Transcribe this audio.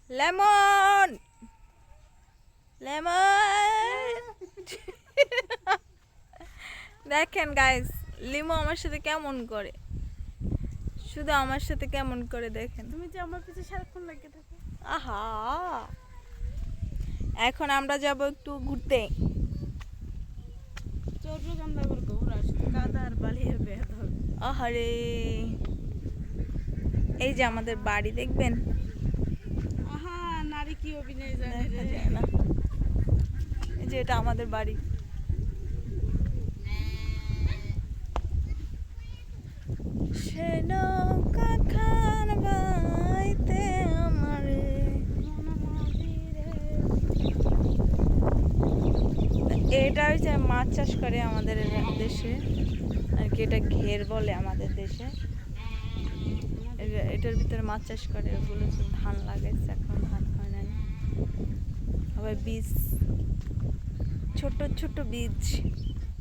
Lemon lemon দেখেন guys, limo আমার সাথে কেমন করে, শুধু আমার সাথে কেমন করে দেখেন। তুমি যে আমার পিছে সারাক্ষণ লাগে থাকো। আহা, এখন আমরা যাব একটু ঘুরতে। চৌদ্রকান্দা করে ঘোরা শুধু কাদা আর বালিয়ে বেদ হবে। আহারে, এই যে আমাদের বাড়ি দেখবেন, আহা, নারী কি অভিনয় জানে দেখা রে। যায় না। এই যে এটা আমাদের বাড়ি। সে নৌকা খান বাইতে আমারে। এটা হচ্ছে মাছ চাষ করে আমাদের দেশে আর কি, এটা ঘের বলে আমাদের দেশে। এটার ভিতরে মাছ চাষ করে, ওগুলো ধান লাগাইছে, এখন ধান হয় নাই। আবার বীজ, ছোট ছোট বীজ